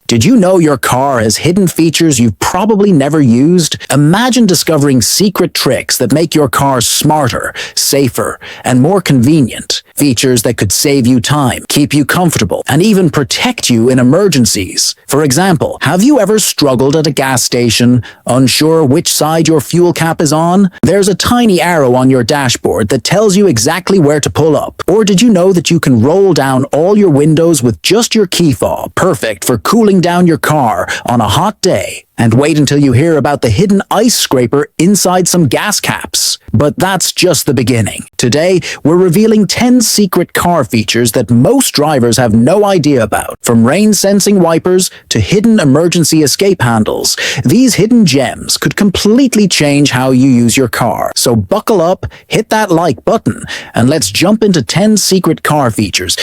Did you know your car has hidden features you've probably never used? Imagine discovering secret tricks that make your car smarter, safer, and more convenient. Features that could save you time, keep you comfortable, and even protect you in emergencies. For example, have you ever struggled at a gas station, unsure which side your fuel cap is on? There's a tiny arrow on your dashboard that tells you exactly where to pull up. Or did you know that you can roll down all your windows with just your key fob? Perfect for cooling down your car on a hot day. And wait until you hear about the hidden ice scraper inside some gas caps. But that's just the beginning. Today, we're revealing 10 secret car features that most drivers have no idea about. From rain-sensing wipers to hidden emergency escape handles, these hidden gems could completely change how you use your car. So buckle up, hit that like button, and let's jump into 10 secret car features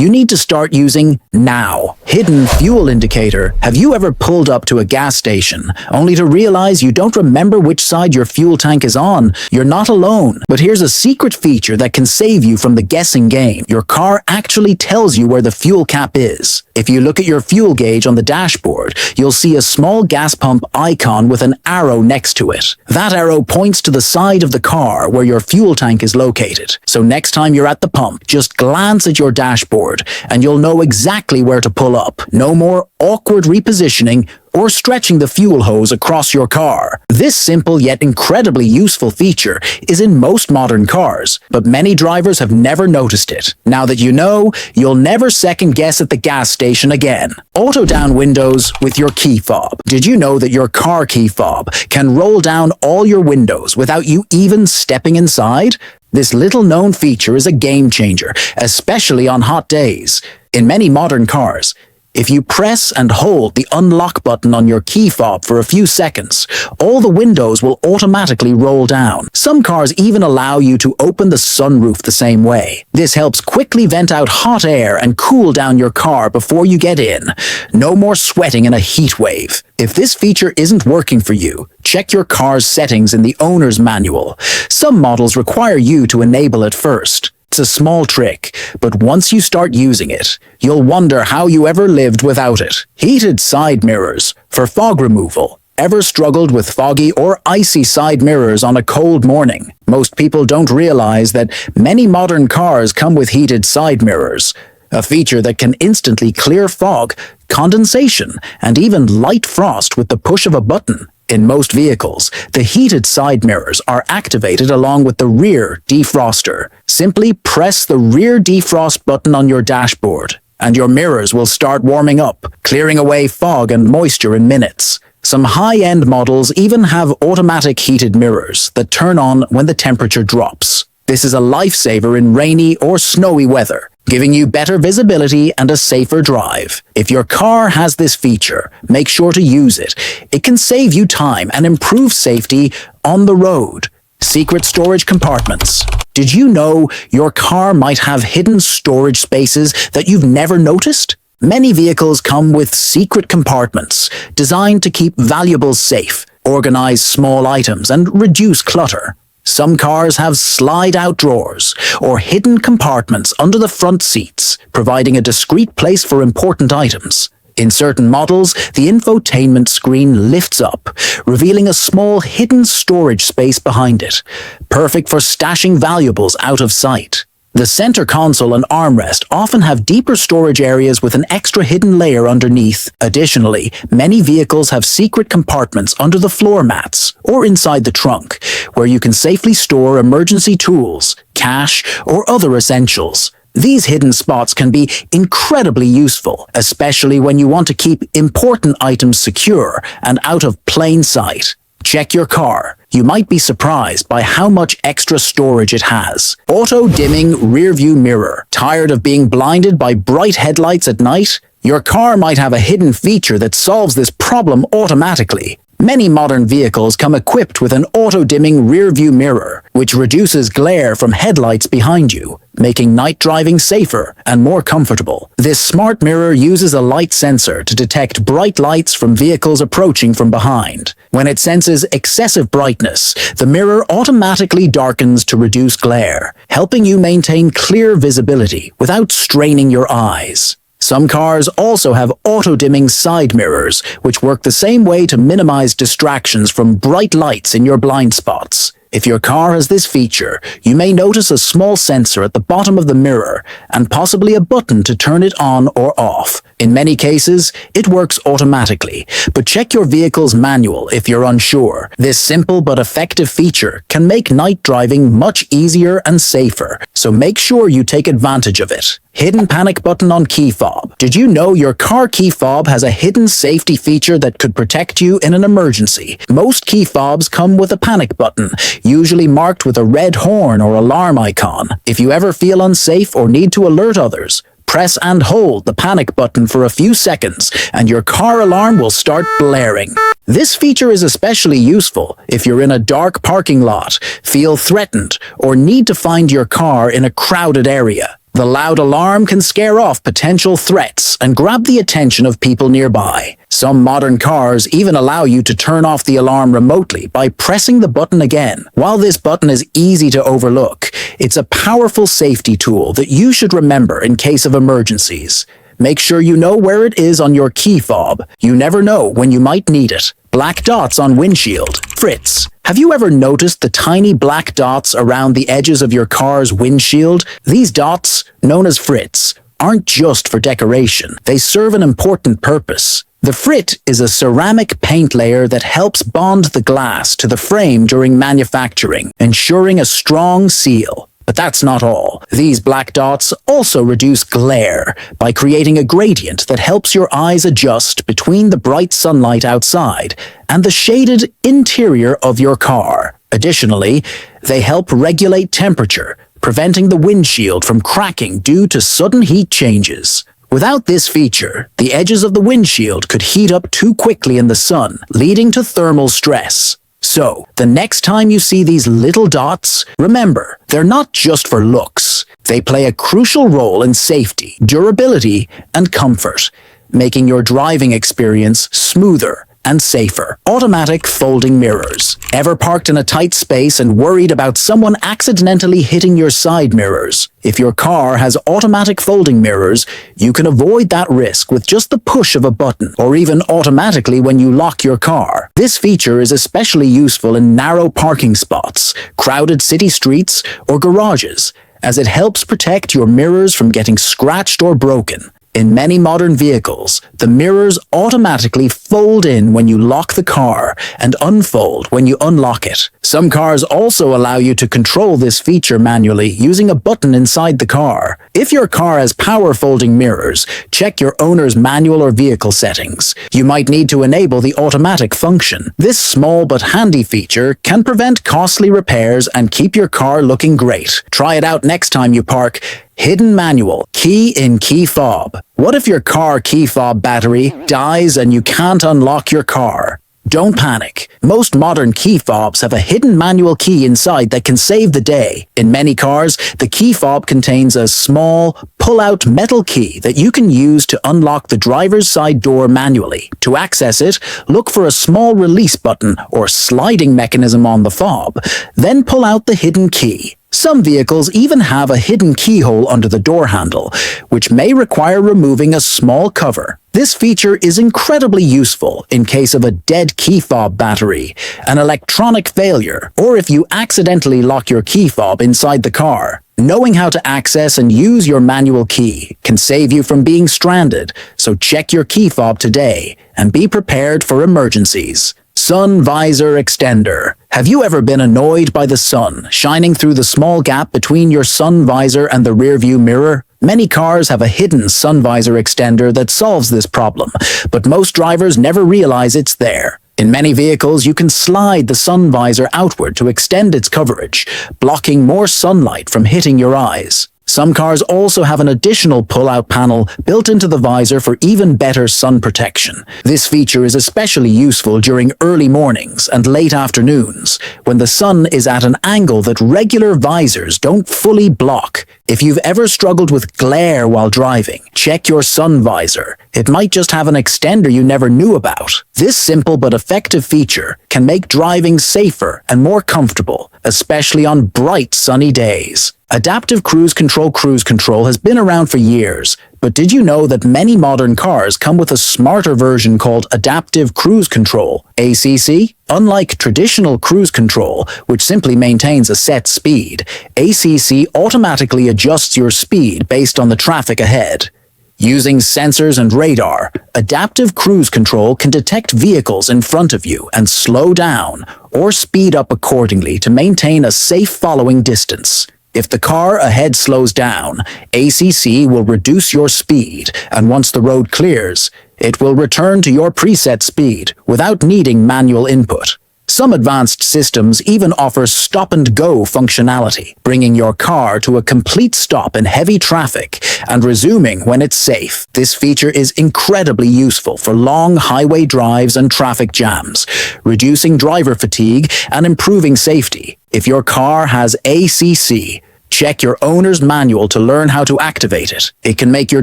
you need to start using now. Hidden fuel indicator. Have you ever pulled up to a gas station only to realize you don't remember which side your fuel tank is on? You're not alone. But here's a secret feature that can save you from the guessing game. Your car actually tells you where the fuel cap is. If you look at your fuel gauge on the dashboard, you'll see a small gas pump icon with an arrow next to it. That arrow points to the side of the car where your fuel tank is located. So next time you're at the pump, just glance at your dashboard and you'll know exactly where to pull up. No more awkward repositioning or stretching the fuel hose across your car. This simple yet incredibly useful feature is in most modern cars, but many drivers have never noticed it. Now that you know, you'll never second guess at the gas station again. Auto down windows with your key fob. Did you know that your car key fob can roll down all your windows without you even stepping inside? This little-known feature is a game changer, especially on hot days. In many modern cars, if you press and hold the unlock button on your key fob for a few seconds, all the windows will automatically roll down. Some cars even allow you to open the sunroof the same way. This helps quickly vent out hot air and cool down your car before you get in. No more sweating in a heat wave. If this feature isn't working for you, check your car's settings in the owner's manual. Some models require you to enable it first. It's a small trick, but once you start using it, you'll wonder how you ever lived without it. Heated side mirrors for fog removal. Ever struggled with foggy or icy side mirrors on a cold morning? Most people don't realize that many modern cars come with heated side mirrors, a feature that can instantly clear fog, condensation, and even light frost with the push of a button. In most vehicles, the heated side mirrors are activated along with the rear defroster. Simply press the rear defrost button on your dashboard, and your mirrors will start warming up, clearing away fog and moisture in minutes. Some high-end models even have automatic heated mirrors that turn on when the temperature drops. This is a lifesaver in rainy or snowy weather, giving you better visibility and a safer drive. If your car has this feature, make sure to use it. It can save you time and improve safety on the road. Secret storage compartments. Did you know your car might have hidden storage spaces that you've never noticed? Many vehicles come with secret compartments designed to keep valuables safe, organize small items, and reduce clutter. Some cars have slide-out drawers or hidden compartments under the front seats, providing a discreet place for important items. In certain models, the infotainment screen lifts up, revealing a small hidden storage space behind it, perfect for stashing valuables out of sight. The center console and armrest often have deeper storage areas with an extra hidden layer underneath. Additionally, many vehicles have secret compartments under the floor mats or inside the trunk, where you can safely store emergency tools, cash, or other essentials. These hidden spots can be incredibly useful, especially when you want to keep important items secure and out of plain sight. Check your car. You might be surprised by how much extra storage it has. Auto-dimming rearview mirror. Tired of being blinded by bright headlights at night? Your car might have a hidden feature that solves this problem automatically. Many modern vehicles come equipped with an auto-dimming rear-view mirror, which reduces glare from headlights behind you, making night driving safer and more comfortable. This smart mirror uses a light sensor to detect bright lights from vehicles approaching from behind. When it senses excessive brightness, the mirror automatically darkens to reduce glare, helping you maintain clear visibility without straining your eyes. Some cars also have auto-dimming side mirrors, which work the same way to minimize distractions from bright lights in your blind spots. If your car has this feature, you may notice a small sensor at the bottom of the mirror and possibly a button to turn it on or off. In many cases, it works automatically, but check your vehicle's manual if you're unsure. This simple but effective feature can make night driving much easier and safer, so make sure you take advantage of it. Hidden panic button on key fob. Did you know your car key fob has a hidden safety feature that could protect you in an emergency? Most key fobs come with a panic button, usually marked with a red horn or alarm icon. If you ever feel unsafe or need to alert others, press and hold the panic button for a few seconds and your car alarm will start blaring. This feature is especially useful if you're in a dark parking lot, feel threatened, or need to find your car in a crowded area. The loud alarm can scare off potential threats and grab the attention of people nearby. Some modern cars even allow you to turn off the alarm remotely by pressing the button again. While this button is easy to overlook, it's a powerful safety tool that you should remember in case of emergencies. Make sure you know where it is on your key fob. You never know when you might need it. Black dots on windshield. Frits. Have you ever noticed the tiny black dots around the edges of your car's windshield? These dots, known as frits, aren't just for decoration. They serve an important purpose. The frit is a ceramic paint layer that helps bond the glass to the frame during manufacturing, ensuring a strong seal. But that's not all. These black dots also reduce glare by creating a gradient that helps your eyes adjust between the bright sunlight outside and the shaded interior of your car. Additionally, they help regulate temperature, preventing the windshield from cracking due to sudden heat changes. Without this feature, the edges of the windshield could heat up too quickly in the sun, leading to thermal stress. So, the next time you see these little dots, remember, they're not just for looks. They play a crucial role in safety, durability, and comfort, making your driving experience smoother and safer. Automatic folding mirrors. Ever parked in a tight space and worried about someone accidentally hitting your side mirrors? If your car has automatic folding mirrors, you can avoid that risk with just the push of a button, or even automatically when you lock your car. This feature is especially useful in narrow parking spots, crowded city streets, or garages, as it helps protect your mirrors from getting scratched or broken. In many modern vehicles, the mirrors automatically fold in when you lock the car and unfold when you unlock it. Some cars also allow you to control this feature manually using a button inside the car. If your car has power folding mirrors, check your owner's manual or vehicle settings. You might need to enable the automatic function. This small but handy feature can prevent costly repairs and keep your car looking great. Try it out next time you park. Hidden manual. Key in key fob. What if your car key fob battery dies and you can't unlock your car? Don't panic. Most modern key fobs have a hidden manual key inside that can save the day. In many cars, the key fob contains a small, pull-out metal key that you can use to unlock the driver's side door manually. To access it, look for a small release button or sliding mechanism on the fob, then pull out the hidden key. Some vehicles even have a hidden keyhole under the door handle, which may require removing a small cover. This feature is incredibly useful in case of a dead key fob battery, an electronic failure, or if you accidentally lock your key fob inside the car. Knowing how to access and use your manual key can save you from being stranded, so check your key fob today and be prepared for emergencies. Sun visor extender. Have you ever been annoyed by the sun shining through the small gap between your sun visor and the rearview mirror? Many cars have a hidden sun visor extender that solves this problem, but most drivers never realize it's there. In many vehicles, you can slide the sun visor outward to extend its coverage, blocking more sunlight from hitting your eyes. Some cars also have an additional pull-out panel built into the visor for even better sun protection. This feature is especially useful during early mornings and late afternoons, when the sun is at an angle that regular visors don't fully block. If you've ever struggled with glare while driving, check your sun visor. It might just have an extender you never knew about. This simple but effective feature can make driving safer and more comfortable, especially on bright sunny days. Adaptive cruise control has been around for years, but did you know that many modern cars come with a smarter version called Adaptive Cruise Control, ACC? Unlike traditional cruise control, which simply maintains a set speed, ACC automatically adjusts your speed based on the traffic ahead. Using sensors and radar, Adaptive Cruise Control can detect vehicles in front of you and slow down or speed up accordingly to maintain a safe following distance. If the car ahead slows down, ACC will reduce your speed, and once the road clears, it will return to your preset speed without needing manual input. Some advanced systems even offer stop-and-go functionality, bringing your car to a complete stop in heavy traffic and resuming when it's safe. This feature is incredibly useful for long highway drives and traffic jams, reducing driver fatigue and improving safety. If your car has ACC, check your owner's manual to learn how to activate it. It can make your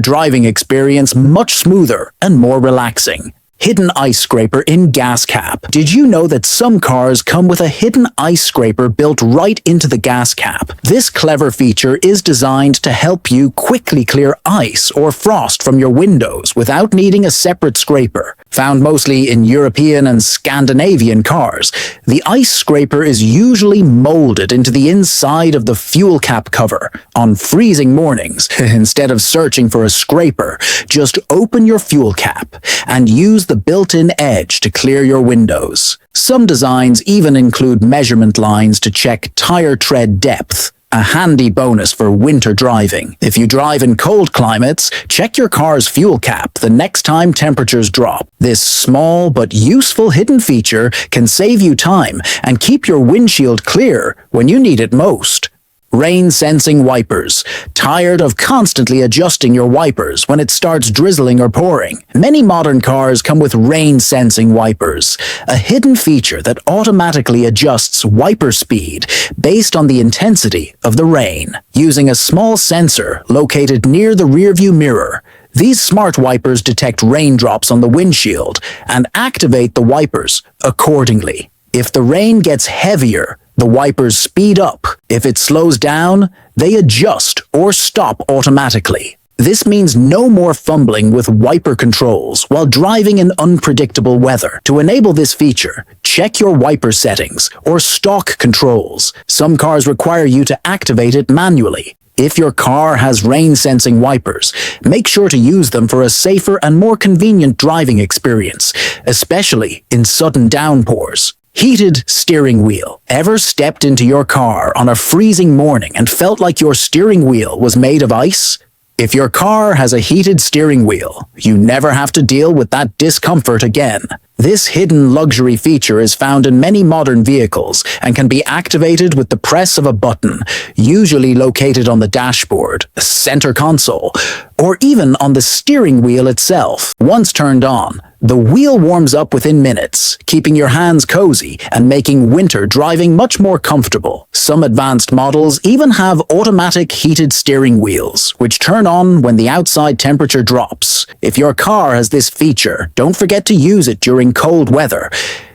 driving experience much smoother and more relaxing. Hidden ice scraper in gas cap. Did you know that some cars come with a hidden ice scraper built right into the gas cap? This clever feature is designed to help you quickly clear ice or frost from your windows without needing a separate scraper. Found mostly in European and Scandinavian cars, the ice scraper is usually molded into the inside of the fuel cap cover. On freezing mornings, instead of searching for a scraper, just open your fuel cap and use the built-in edge to clear your windows. Some designs even include measurement lines to check tire tread depth, a handy bonus for winter driving. If you drive in cold climates, check your car's fuel cap the next time temperatures drop. This small but useful hidden feature can save you time and keep your windshield clear when you need it most. Rain-sensing wipers. Tired of constantly adjusting your wipers when it starts drizzling or pouring? Many modern cars come with rain-sensing wipers, a hidden feature that automatically adjusts wiper speed based on the intensity of the rain. Using a small sensor located near the rearview mirror, these smart wipers detect raindrops on the windshield and activate the wipers accordingly. If the rain gets heavier, the wipers speed up. If it slows down, they adjust or stop automatically. This means no more fumbling with wiper controls while driving in unpredictable weather. To enable this feature, check your wiper settings or stock controls. Some cars require you to activate it manually. If your car has rain-sensing wipers, make sure to use them for a safer and more convenient driving experience, especially in sudden downpours. Heated steering wheel. Ever stepped into your car on a freezing morning and felt like your steering wheel was made of ice? If your car has a heated steering wheel, you never have to deal with that discomfort again. This hidden luxury feature is found in many modern vehicles and can be activated with the press of a button, usually located on the dashboard, the center console, or even on the steering wheel itself. Once turned on, the wheel warms up within minutes, keeping your hands cozy and making winter driving much more comfortable. Some advanced models even have automatic heated steering wheels, which turn on when the outside temperature drops. If your car has this feature, don't forget to use it during cold weather.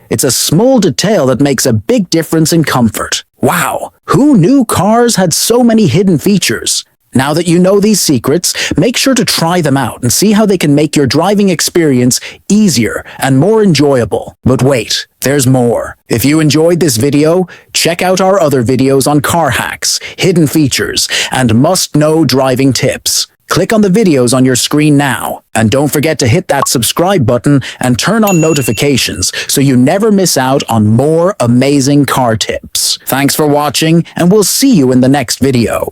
It's a small detail that makes a big difference in comfort. Wow, who knew cars had so many hidden features? Now that you know these secrets, make sure to try them out and see how they can make your driving experience easier and more enjoyable. But wait, there's more. If you enjoyed this video, check out our other videos on car hacks, hidden features, and must-know driving tips. Click on the videos on your screen now, and don't forget to hit that subscribe button and turn on notifications so you never miss out on more amazing car tips. Thanks for watching, and we'll see you in the next video.